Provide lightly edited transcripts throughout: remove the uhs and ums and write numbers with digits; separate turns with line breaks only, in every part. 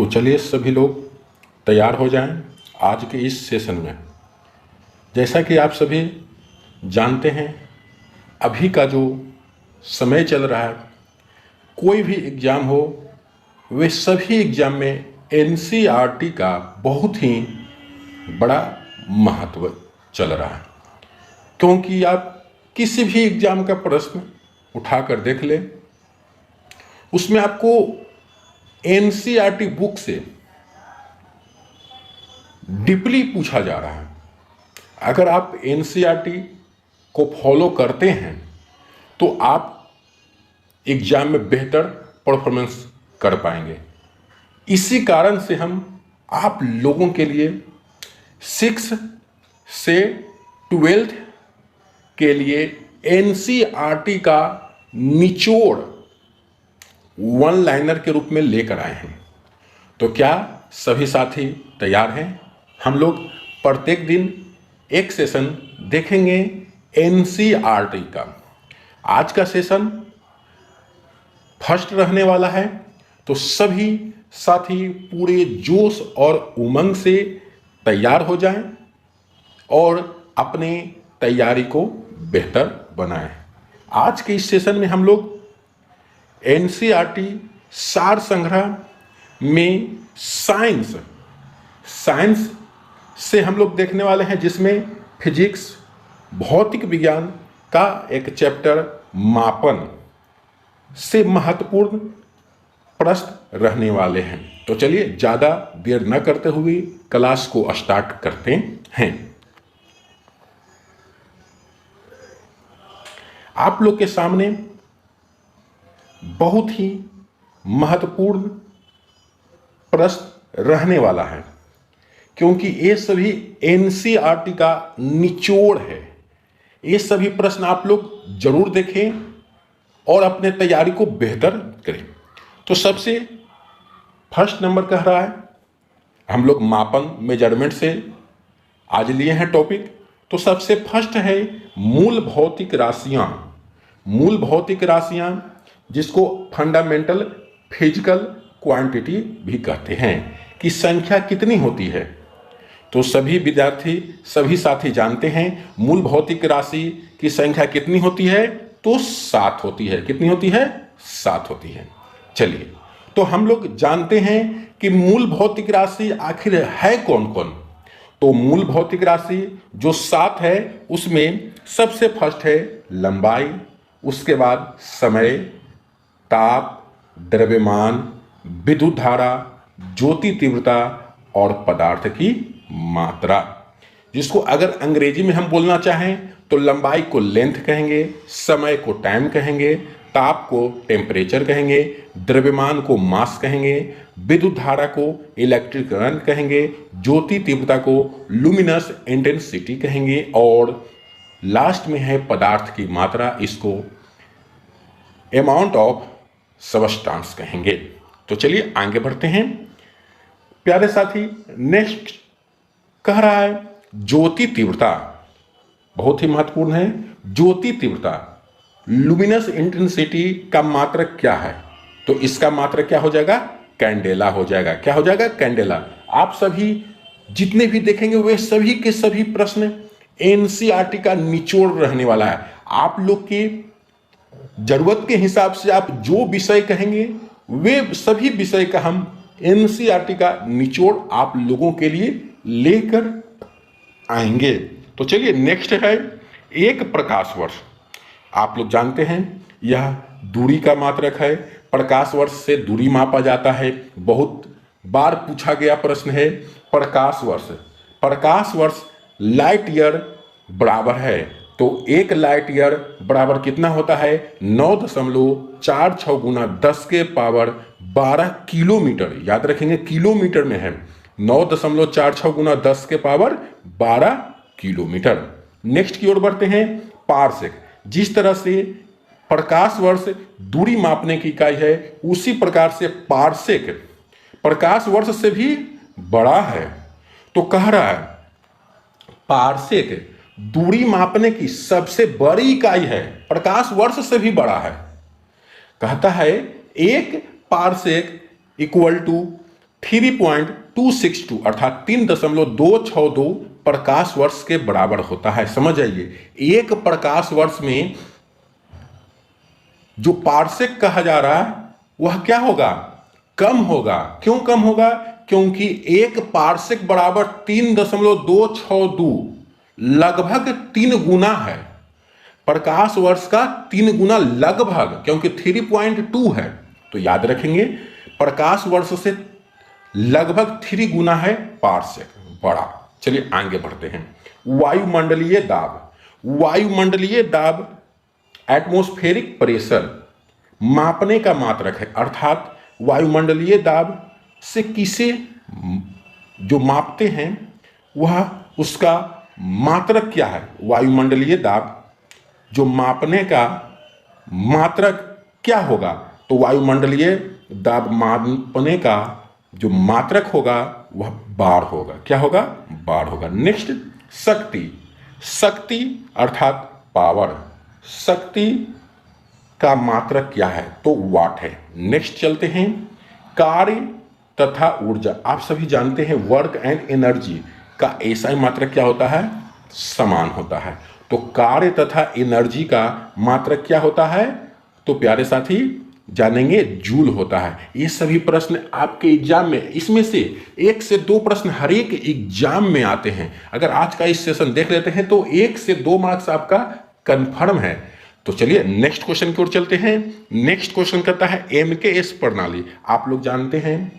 तो चलिए सभी लोग तैयार हो जाएं आज के इस सेशन में। जैसा कि आप सभी जानते हैं, अभी का जो समय चल रहा है, कोई भी एग्ज़ाम हो, वे सभी एग्ज़ाम में एनसीईआरटी का बहुत ही बड़ा महत्व चल रहा है। क्योंकि आप किसी भी एग्ज़ाम का प्रश्न उठाकर देख लें, उसमें आपको एनसीईआरटी बुक से डीपली पूछा जा रहा है। अगर आप एनसीईआरटी को फॉलो करते हैं तो आप एग्ज़ाम में बेहतर परफॉर्मेंस कर पाएंगे। इसी कारण से हम आप लोगों के लिए 6 से 12th के लिए एनसीईआरटी का निचोड़ वन लाइनर के रूप में लेकर आए हैं। तो क्या सभी साथी तैयार हैं? हम लोग प्रत्येक दिन एक सेशन देखेंगे एनसीईआरटी का। आज का सेशन फर्स्ट रहने वाला है, तो सभी साथी पूरे जोश और उमंग से तैयार हो जाएं और अपने तैयारी को बेहतर बनाएं। आज के इस सेशन में हम लोग एनसीईआरटी सार संग्रह में साइंस से हम लोग देखने वाले हैं, जिसमें फिजिक्स, भौतिक विज्ञान का एक चैप्टर मापन से महत्वपूर्ण प्रश्न रहने वाले हैं। तो चलिए ज़्यादा देर न करते हुए क्लास को स्टार्ट करते हैं। आप लोग के सामने बहुत ही महत्वपूर्ण प्रश्न रहने वाला है, क्योंकि ये सभी एनसीईआरटी का निचोड़ है। ये सभी प्रश्न आप लोग जरूर देखें और अपने तैयारी को बेहतर करें। तो सबसे फर्स्ट नंबर कह रहा है, हम लोग मापन मेजरमेंट से आज लिए हैं टॉपिक। तो सबसे फर्स्ट है मूल भौतिक राशियां। मूल भौतिक राशियां जिसको फंडामेंटल फिजिकल क्वांटिटी भी कहते हैं, कि संख्या कितनी होती है। तो सभी विद्यार्थी, सभी साथी जानते हैं मूल भौतिक राशि की संख्या कितनी होती है, तो 7 होती है। कितनी होती है? 7 होती है। चलिए, तो हम लोग जानते हैं कि मूल भौतिक राशि आखिर है कौन कौन। तो मूल भौतिक राशि जो 7 है, उसमें सबसे फर्स्ट है लंबाई, उसके बाद समय, ताप, द्रव्यमान, विद्युत धारा, ज्योति तीव्रता और पदार्थ की मात्रा। जिसको अगर अंग्रेजी में हम बोलना चाहें तो लंबाई को लेंथ कहेंगे, समय को टाइम कहेंगे, ताप को टेम्परेचर कहेंगे, द्रव्यमान को मास कहेंगे, विद्युत धारा को इलेक्ट्रिक करंट कहेंगे, ज्योति तीव्रता को लुमिनस इंटेंसिटी कहेंगे, और लास्ट में है पदार्थ की मात्रा, इसको अमाउंट ऑफ सबस्टांस कहेंगे। तो चलिए आगे बढ़ते हैं प्यारे साथी। नेक्स्ट कह रहा है ज्योति तीव्रता। बहुत ही महत्वपूर्ण है ज्योति तीव्रता। लुमिनस इंटेंसिटी का मात्रक क्या है? तो इसका मात्रक क्या हो जाएगा? कैंडेला हो जाएगा। क्या हो जाएगा? कैंडेला। आप सभी जितने भी देखेंगे वे सभी के सभी प्रश्न एनसीईआरटी का निचोड़ रहने वाला है। आप लोग की जरूरत के हिसाब से आप जो विषय कहेंगे वे सभी विषय का हम एनसीईआरटी का निचोड़ आप लोगों के लिए लेकर आएंगे। तो चलिए नेक्स्ट है एक प्रकाश वर्ष। आप लोग जानते हैं यह दूरी का मात्रक है। प्रकाश वर्ष से दूरी मापा जाता है। बहुत बार पूछा गया प्रश्न है प्रकाश वर्ष। प्रकाश वर्ष लाइट ईयर बराबर है। तो 1 लाइट ईयर बराबर कितना होता है? 9.46 गुना 10 के पावर 12 किलोमीटर। याद रखेंगे किलोमीटर में है। 9.46 गुना 10 के पावर 12 किलोमीटर। नेक्स्ट की ओर बढ़ते हैं पारसेक। जिस तरह से प्रकाश वर्ष दूरी मापने की इकाई है, उसी प्रकार से पारसेक प्रकाश वर्ष से भी बड़ा है। तो कह रहा है पारसेक दूरी मापने की सबसे बड़ी इकाई है, प्रकाश वर्ष से भी बड़ा है। कहता है 1 पारसेक इक्वल टू 3.262 अर्थात 3.262 प्रकाश वर्ष के बराबर होता है। समझ आइए, एक प्रकाश वर्ष में जो पार्सेक कहा जा रहा है वह क्या होगा? कम होगा। क्यों कम होगा? क्योंकि एक पार्सेक बराबर 3.262 लगभग 3 गुना है। प्रकाश वर्ष का 3 गुना लगभग, क्योंकि 3.2 है तो याद रखेंगे प्रकाश वर्ष से लगभग 3 गुना है पार्सेक बड़ा। चलिए आगे बढ़ते हैं। वायुमंडलीय दाब। वायुमंडलीय दाब एटमॉस्फेरिक प्रेशर मापने का मात्रक है, अर्थात वायुमंडलीय दाब से किसे जो मापते हैं वह उसका मात्रक क्या है? वायुमंडलीय दाब जो मापने का मात्रक क्या होगा? तो वायुमंडलीय दाब मापने का जो मात्रक होगा वह बार होगा। क्या होगा? बार होगा। नेक्स्ट, शक्ति। शक्ति अर्थात पावर, शक्ति का मात्रक क्या है? तो वाट है। नेक्स्ट चलते हैं, कार्य तथा ऊर्जा। आप सभी जानते हैं वर्क एंड एनर्जी का एसआई मात्रक क्या होता है? समान होता है। तो कार्य तथा एनर्जी का मात्रक क्या होता है? तो प्यारे साथी जानेंगे, जूल होता है। ये सभी प्रश्न आपके एग्जाम में, इसमें से 1 से 2 प्रश्न हर एक एग्जाम में आते हैं। अगर आज का इस सेशन देख लेते हैं तो 1 से 2 मार्क्स आपका कंफर्म है। तो चलिए नेक्स्ट क्वेश्चन की ओर चलते हैं। नेक्स्ट क्वेश्चन कहता है एमकेएस प्रणाली। आप लोग जानते हैं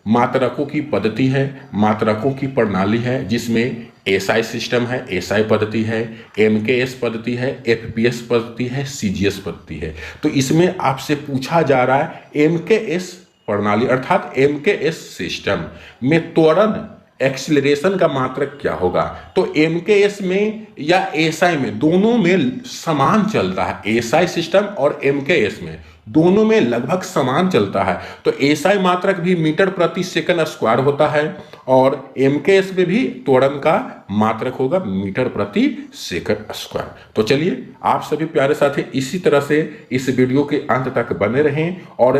मात्रकों की पद्धति है, मात्रकों की प्रणाली है, जिसमें एसआई सिस्टम है, एसआई पद्धति है, एमकेएस पद्धति है, एफपीएस पद्धति है, सीजीएस पद्धति है। तो इसमें आपसे पूछा जा रहा है एमकेएस प्रणाली अर्थात एमकेएस सिस्टम में त्वरण एक्सीलरेशन का मात्रक क्या होगा? तो एमकेएस में या एसआई में, दोनों में समान चलता है। एसआई सिस्टम और एमकेएस में दोनों में लगभग समान चलता है। तो एसआई मात्रक भी मीटर प्रति सेकंड स्क्वायर होता है और एमकेएस में भी त्वरण का मात्रक होगा मीटर प्रति सेकंड स्क्वायर। तो चलिए आप सभी प्यारे साथी इसी तरह से इस वीडियो के अंत तक बने रहें और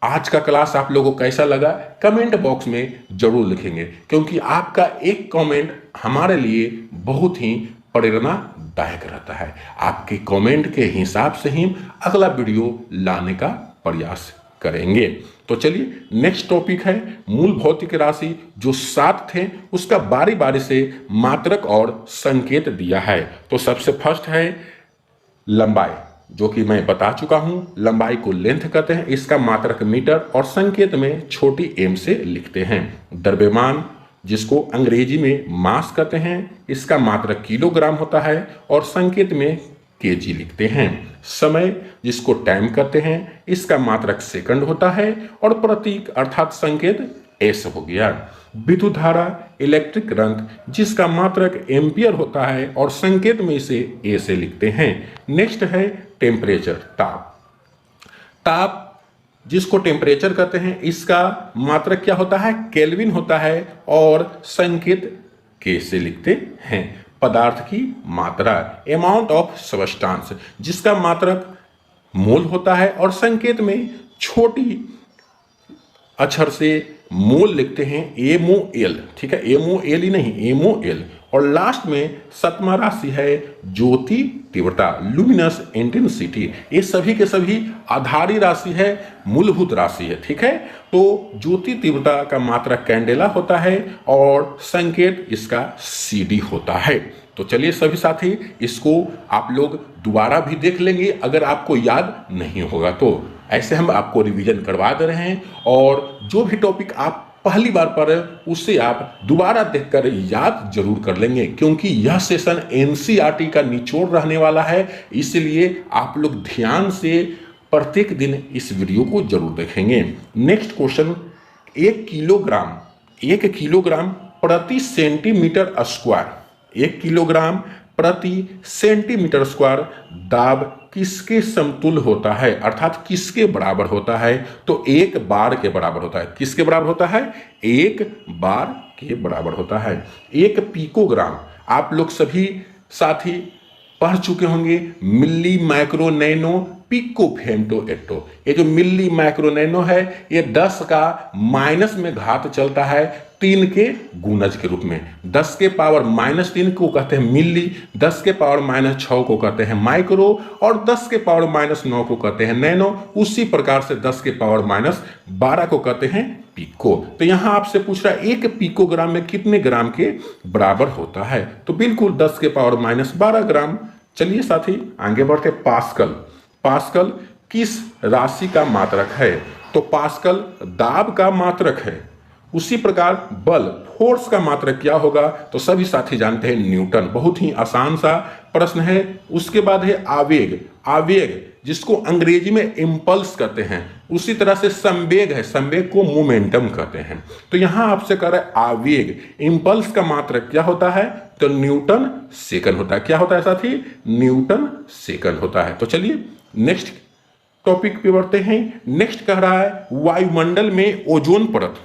आज का क्लास आप लोगों को कैसा लगा कमेंट बॉक्स में जरूर लिखेंगे, क्योंकि आपका एक कमेंट हमारे लिए बहुत ही प्रेरणादायक रहता है। आपके कमेंट के हिसाब से ही अगला वीडियो लाने का प्रयास करेंगे। तो चलिए नेक्स्ट टॉपिक है मूल भौतिक राशि। जो 7 थे उसका बारी बारी से मात्रक और संकेत दिया है। तो सबसे फर्स्ट है लंबाई, जो कि मैं बता चुका हूं। लंबाई को लेंथ कहते हैं, इसका मात्रक मीटर और संकेत में छोटी एम से लिखते हैं। द्रव्यमान, जिसको अंग्रेजी में मास कहते हैं, इसका मात्रक किलोग्राम होता है और संकेत में केजी लिखते हैं। समय, जिसको टाइम कहते हैं, इसका मात्रक सेकंड होता है और प्रतीक अर्थात संकेत एस हो गया। विद्युत धारा, इलेक्ट्रिक करंट, जिसका मात्रक एम्पियर होता है और संकेत में इसे ए से लिखते हैं। नेक्स्ट है टेम्परेचर, ताप। ताप, जिसको टेम्परेचर कहते हैं, इसका मात्रक क्या होता है? केल्विन होता है और संकेत के से लिखते हैं। पदार्थ की मात्रा, अमाउंट ऑफ सब्सटेंस, जिसका मात्रक मोल होता है और संकेत में छोटी अक्षर से मोल लिखते हैं, एमओएल। ठीक है, एमओएल ही नहीं, एमओएल। और लास्ट में 7वां राशि है ज्योति तीव्रता, लुमिनस इंटेंसिटी। ये सभी के सभी आधारी राशि है, मूलभूत राशि है। ठीक है, तो ज्योति तीव्रता का मात्रक कैंडेला होता है और संकेत इसका सीडी होता है। तो चलिए सभी साथी इसको आप लोग दोबारा भी देख लेंगे अगर आपको याद नहीं होगा तो। ऐसे हम आपको रिवीजन करवा दे रहे हैं और जो भी टॉपिक आप पहली बार पढ़े उससे आप दोबारा देखकर याद जरूर कर लेंगे, क्योंकि यह सेशन एनसीईआरटी का निचोड़ रहने वाला है। इसलिए आप लोग ध्यान से प्रत्येक दिन इस वीडियो को जरूर देखेंगे। नेक्स्ट क्वेश्चन, 1 किलोग्राम प्रति सेंटीमीटर स्क्वायर, 1 किलोग्राम प्रति सेंटीमीटर स्क्वायर दाब किसके समतुल्य होता है, अर्थात किसके बराबर होता है? तो 1 बार के बराबर होता है। किसके बराबर होता है? 1 बार के बराबर होता है। 1 पिकोग्राम, आप लोग सभी साथी पढ़ चुके होंगे, मिली, माइक्रो, नैनो, पिको फेमटोएटो। ये जो मिली माइक्रो नैनो है ये 10 का माइनस में घात चलता है 3 के गुणज के रूप में। 10 के पावर -3 को कहते हैं मिली, 10 के पावर -6 को कहते हैं माइक्रो और 10 के पावर -9 को कहते हैं नैनो। उसी प्रकार से 10 के पावर -12 को कहते हैं पिको। तो यहां आपसे पूछ रहा है 1 पिकोग्राम में कितने ग्राम के बराबर होता है, तो बिल्कुल 10 के पावर -12 ग्राम। चलिए साथी आगे बढ़ते। पास्कल, पास्कल किस राशि का मात्रक है, तो पास्कल दाब का मात्रक है। उसी प्रकार बल फोर्स का मात्रक क्या होगा, तो सभी साथी जानते हैं न्यूटन। बहुत ही आसान सा प्रश्न है। उसके बाद है आवेग, आवेग जिसको अंग्रेजी में इम्पल्स कहते हैं। उसी तरह से संवेग है, संवेग को मोमेंटम कहते हैं। तो यहां आपसे कह रहा है आवेग, इम्पल्स का मात्रक क्या होता है, तो न्यूटन सेकंड होता है। क्या होता है साथी, न्यूटन सेकंड होता है। तो चलिए नेक्स्ट टॉपिक पे बढ़ते हैं। नेक्स्ट कह रहा है वायुमंडल में ओजोन परत,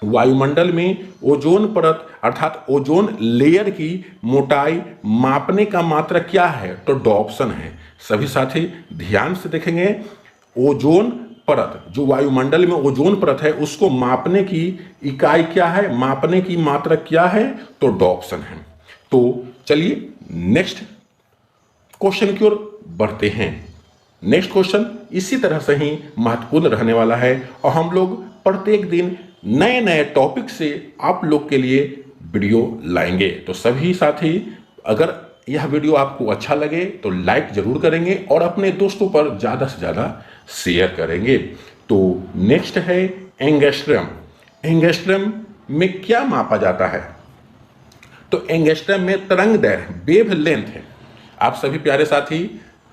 वायुमंडल में ओजोन परत अर्थात ओजोन लेयर की मोटाई मापने का मात्रक क्या है, तो डॉप्सन है। सभी साथी ध्यान से देखेंगे, ओजोन परत जो वायुमंडल में ओजोन परत है उसको मापने की इकाई क्या है, मापने की मात्रक क्या है, तो डॉप्सन है। तो चलिए नेक्स्ट क्वेश्चन की ओर बढ़ते हैं। नेक्स्ट क्वेश्चन इसी तरह से ही महत्वपूर्ण रहने वाला है और हम लोग प्रत्येक दिन नए नए टॉपिक से आप लोग के लिए वीडियो लाएंगे। तो सभी साथी अगर यह वीडियो आपको अच्छा लगे तो लाइक जरूर करेंगे और अपने दोस्तों पर ज़्यादा से ज़्यादा शेयर करेंगे। तो नेक्स्ट है एंगस्ट्रम। एंगस्ट्रम में क्या मापा जाता है, तो एंगस्ट्रम में तरंग दैर्घ्य वेव लेंथ है। आप सभी प्यारे साथी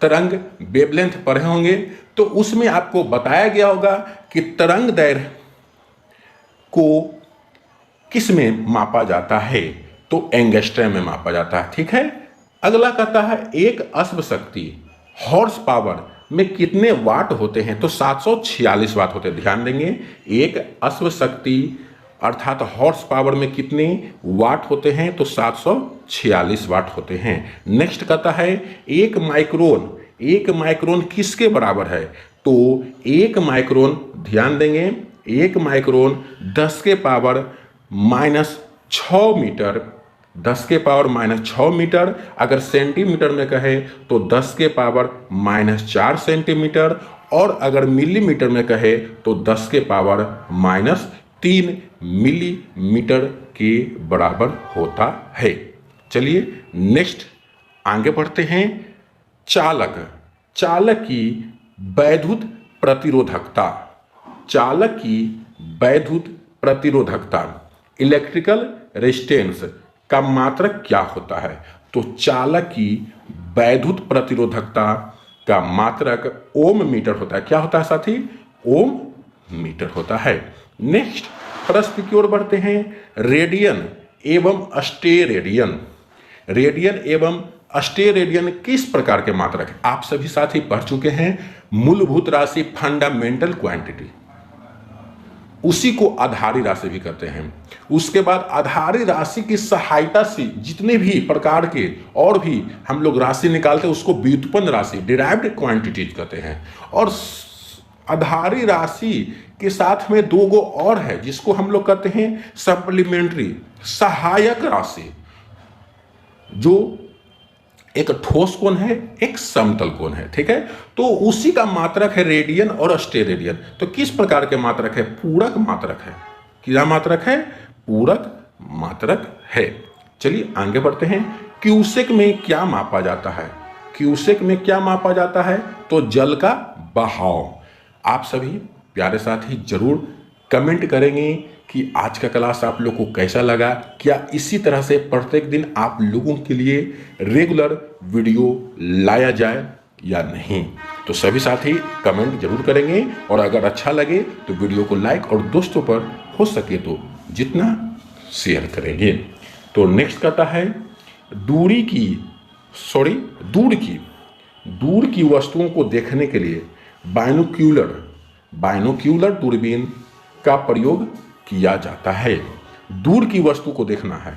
तरंग वेवलेंथ पढ़े होंगे, तो उसमें आपको बताया गया होगा कि तरंग दैर्घ्य को किस में मापा जाता है, तो एंगस्ट्रम में मापा जाता है। ठीक है। अगला कहता है एक अश्व शक्ति हॉर्स पावर में कितने वाट होते हैं, तो 746 वाट होते हैं। ध्यान देंगे, एक अश्व शक्ति अर्थात हॉर्स पावर में कितने वाट होते हैं, तो 746 वाट होते हैं। नेक्स्ट कहता है एक माइक्रोन, एक माइक्रोन किसके बराबर है, तो एक माइक्रोन, ध्यान देंगे, एक माइक्रोन 10 के पावर -6 मीटर, 10 के पावर -6 मीटर। अगर सेंटीमीटर में कहे तो 10 के पावर -4 सेंटीमीटर और अगर मिलीमीटर में कहे तो 10 के पावर -3 मिलीमीटर के बराबर होता है। चलिए नेक्स्ट आगे बढ़ते हैं। चालक, चालक की वैद्युत प्रतिरोधकता, चालक की वैद्युत प्रतिरोधकता इलेक्ट्रिकल रेजिस्टेंस का मात्रक क्या होता है, तो चालक की वैद्युत प्रतिरोधकता का मात्रक ओम मीटर होता है। क्या होता है साथी, ओम मीटर होता है। नेक्स्ट प्रश्न की ओर बढ़ते हैं। रेडियन एवं अस्टेरेडियन, रेडियन एवं अस्टेरेडियन किस प्रकार के मात्रक है, आप सभी साथी पढ़ चुके हैं। मूलभूत राशि फंडामेंटल क्वांटिटी, उसी को आधारी राशि भी कहते हैं। उसके बाद आधारी राशि की सहायता से जितने भी प्रकार के और भी हम लोग राशि निकालते हैं उसको व्युत्पन्न राशि डिराइव्ड क्वांटिटीज कहते हैं। और आधारी राशि के साथ में 2 गो और है जिसको हम लोग कहते हैं सप्लीमेंट्री, सहायक राशि, जो एक ठोस कोण है एक समतल कोण है। ठीक है, तो उसी का मात्रक है रेडियन और अस्टेरेडियन। तो किस प्रकार के मात्रक है, पूरक मात्रक है। क्या मात्रक है, पूरक मात्रक है। चलिए आगे बढ़ते हैं। क्यूसेक में क्या मापा जाता है, क्यूसेक में क्या मापा जाता है, तो जल का बहाव। आप सभी प्यारे साथी जरूर कमेंट करेंगे कि आज का क्लास आप लोग को कैसा लगा। क्या इसी तरह से प्रत्येक दिन आप लोगों के लिए रेगुलर वीडियो लाया जाए या नहीं, तो सभी साथी कमेंट जरूर करेंगे। और अगर अच्छा लगे तो वीडियो को लाइक और दोस्तों पर हो सके तो जितना शेयर करेंगे। तो नेक्स्ट कहता है दूर की वस्तुओं को देखने के लिए बाइनोक्यूलर दूरबीन का प्रयोग किया जाता है। दूर की वस्तु को देखना है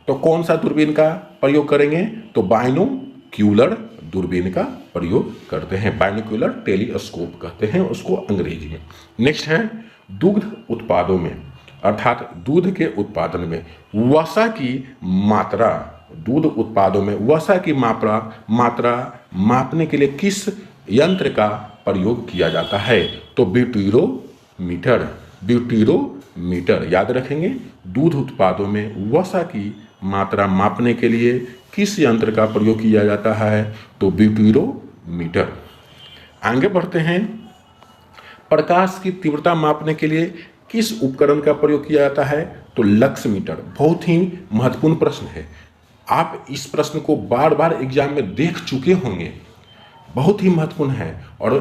तो कौन सा दूरबीन का प्रयोग करेंगे, तो बाइनोक्यूलर दूरबीन का प्रयोग करते हैं। बाइनोक्यूलर टेलीस्कोप कहते हैं उसको अंग्रेजी में। नेक्स्ट है दुग्ध उत्पादों में अर्थात दूध के उत्पादन में वसा की मात्रा, दूध उत्पादों में वसा की मात्रा मापने के लिए किस यंत्र का प्रयोग किया जाता है? तो ब्यूटीरोमीटर। ब्यूटीरोमीटर याद रखेंगे। दूध उत्पादों में वसा की मात्रा मापने के लिए किस यंत्र का प्रयोग किया जाता है? तो ब्यूटीरोमीटर। आगे बढ़ते हैं। प्रकाश की तीव्रता मापने के लिए किस उपकरण का प्रयोग किया जाता है? तो लक्स मीटर। बहुत ही महत्वपूर्ण प्रश्न है। आप इस प्रश्न को बार बार एग्जाम में देख चुके होंगे। बहुत ही महत्वपूर्ण है और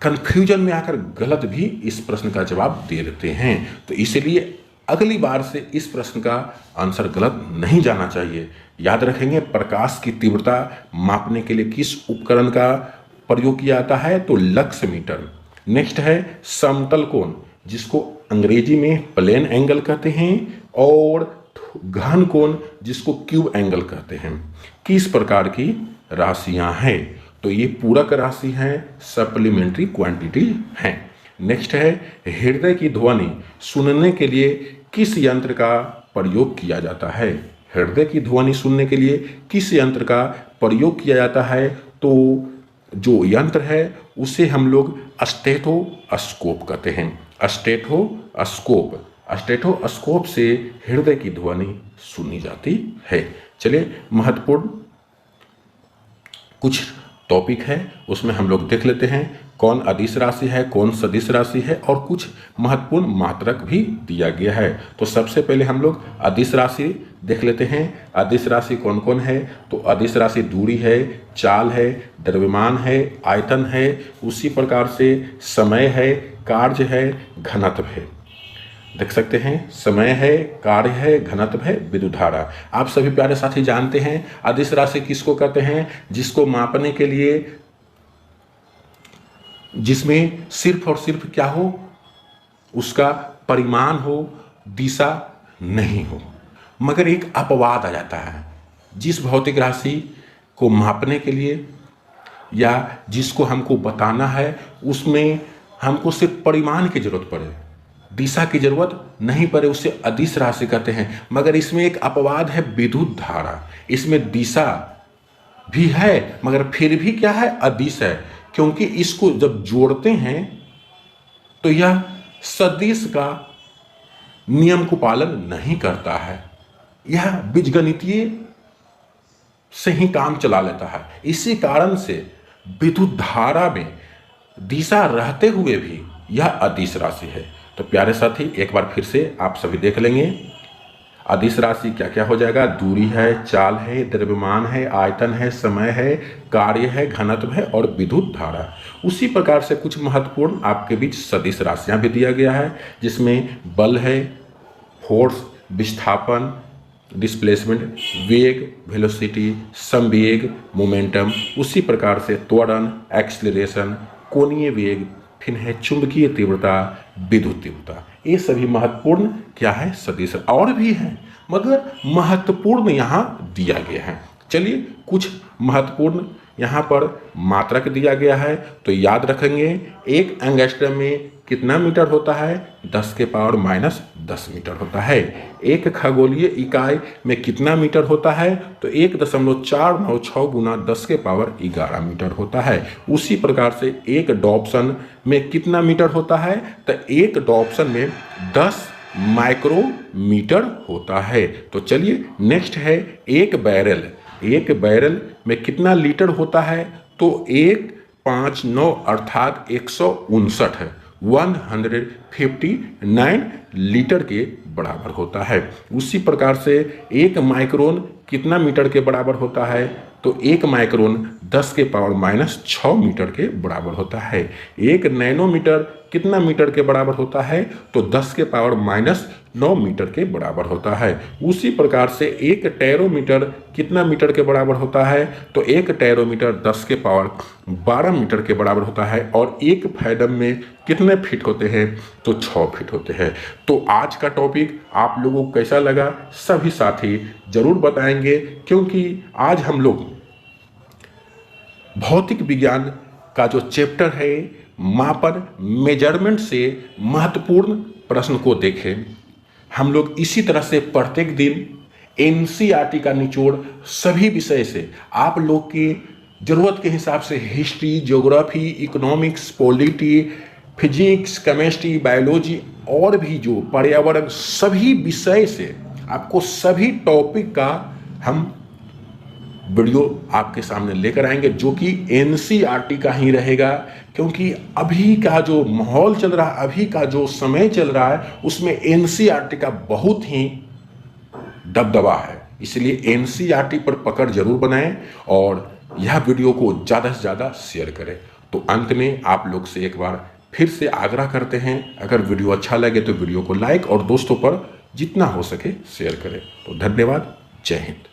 कंफ्यूजन में आकर गलत भी इस प्रश्न का जवाब दे देते हैं। तो इसलिए अगली बार से इस प्रश्न का आंसर गलत नहीं जाना चाहिए। याद रखेंगे प्रकाश की तीव्रता मापने के लिए किस उपकरण का प्रयोग किया जाता है? तो लक्स मीटर। नेक्स्ट है समतल कोण, जिसको अंग्रेजी में प्लेन एंगल कहते हैं, और घन कोण जिसको क्यूब एंगल कहते हैं। किस प्रकार की राशियां हैं? तो ये पूरक राशि हैं, सप्लीमेंट्री क्वांटिटी हैं। नेक्स्ट है हृदय की ध्वनि सुनने के लिए किस यंत्र का प्रयोग किया जाता है? हृदय की ध्वनि सुनने के लिए किस यंत्र का प्रयोग किया जाता है? तो जो यंत्र है उसे हम लोग स्टेथोस्कोप कहते हैं। स्टेथोस्कोप। स्टेथोस्कोप से हृदय की ध्वनि सुनी जाती है। चलिए महत्वपूर्ण कुछ टॉपिक है उसमें हम लोग देख लेते हैं कौन अदिश राशि है, कौन सदिश राशि है, और कुछ महत्वपूर्ण मात्रक भी दिया गया है। तो सबसे पहले हम लोग अदिश राशि देख लेते हैं। अदिश राशि कौन कौन है? तो अदिश राशि दूरी है, चाल है, द्रव्यमान है, आयतन है, उसी प्रकार से समय है, कार्य है, घनत्व है। देख सकते हैं समय है, कार्य है, घनत्व है, विद्युत धारा। आप सभी प्यारे साथी जानते हैं अदिश राशि किसको कहते हैं? जिसको मापने के लिए जिसमें सिर्फ और सिर्फ क्या हो? उसका परिमाण हो, दिशा नहीं हो। मगर एक अपवाद आ जाता है। जिस भौतिक राशि को मापने के लिए या जिसको हमको बताना है उसमें हमको सिर्फ परिमाण की जरूरत पड़े, दिशा की जरूरत नहीं पड़े, उसे अदिश राशि कहते हैं। मगर इसमें एक अपवाद है, विद्युत धारा। इसमें दिशा भी है मगर फिर भी क्या है? अदिश है, क्योंकि इसको जब जोड़ते हैं तो यह सदिश का नियम को पालन नहीं करता है। यह बीजगणितीय से ही काम चला लेता है। इसी कारण से विद्युत धारा में दिशा रहते हुए भी यह अदिश राशि है। तो प्यारे साथी एक बार फिर से आप सभी देख लेंगे अदिश राशि क्या क्या हो जाएगा? दूरी है, चाल है, द्रव्यमान है, आयतन है, समय है, कार्य है, घनत्व है और विद्युत धारा। उसी प्रकार से कुछ महत्वपूर्ण आपके बीच सदिश राशियां भी दिया गया है, जिसमें बल है, फोर्स, विस्थापन, डिस्प्लेसमेंट, वेग, वेलोसिटी, संवेग, मोमेंटम, उसी प्रकार से त्वरण, एक्सीलरेशन, कोणीय वेग, फिर है चुंबकीय तीव्रता, विद्युत तीव्रता। ये सभी महत्वपूर्ण क्या है? सदिश। और भी हैं मगर महत्वपूर्ण यहाँ दिया गया है। चलिए कुछ महत्वपूर्ण यहाँ पर मात्रक दिया गया है तो याद रखेंगे। एक एंगस्ट्रम में कितना मीटर होता है? 10 के पावर -10 मीटर होता है। एक खगोलीय इकाई में कितना मीटर होता है? तो 1.496 गुना 10 के पावर 11 मीटर होता है। उसी प्रकार से एक डॉप्सन में कितना मीटर होता है? तो एक डॉप्सन में 10 माइक्रोमीटर होता है। तो चलिए नेक्स्ट है एक बैरल। एक बैरल में कितना लीटर होता है? तो 159 अर्थात 159 है, 159 लीटर के बराबर होता है। उसी प्रकार से एक माइक्रोन कितना मीटर के बराबर होता है? तो एक माइक्रोन 10 के पावर -6 मीटर के बराबर होता है। एक नैनोमीटर कितना मीटर के बराबर होता है? तो 10 के पावर -9 मीटर के बराबर होता है। उसी प्रकार से एक टेरोमीटर कितना मीटर के बराबर होता है? तो एक टेरोमीटर 10 के पावर 12 मीटर के बराबर होता है। और एक फैडम में कितने फीट होते हैं? तो 6 फीट होते हैं। तो आज का टॉपिक आप लोगों को कैसा लगा? सभी साथी जरूर बताएंगे, क्योंकि आज हम लोग भौतिक विज्ञान का जो चैप्टर है मापन मेजरमेंट से महत्वपूर्ण प्रश्न को देखें। हम लोग इसी तरह से प्रत्येक दिन एनसीईआरटी का निचोड़ सभी विषय से आप लोग की ज़रूरत के हिसाब से history, geography, economics, polity, physics, chemistry, biology और भी जो पर्यावरण सभी विषय से आपको सभी टॉपिक का हम वीडियो आपके सामने लेकर आएंगे, जो कि एनसीईआरटी का ही रहेगा। क्योंकि अभी का जो माहौल चल रहा है, अभी का जो समय चल रहा है, उसमें एनसीईआरटी का बहुत ही दबदबा है। इसलिए एनसीईआरटी पर पकड़ जरूर बनाएं और यह वीडियो को ज़्यादा से ज़्यादा शेयर करें। तो अंत में आप लोग से एक बार फिर से आग्रह करते हैं, अगर वीडियो अच्छा लगे तो वीडियो को लाइक और दोस्तों पर जितना हो सके शेयर करें। तो धन्यवाद, जय हिंद।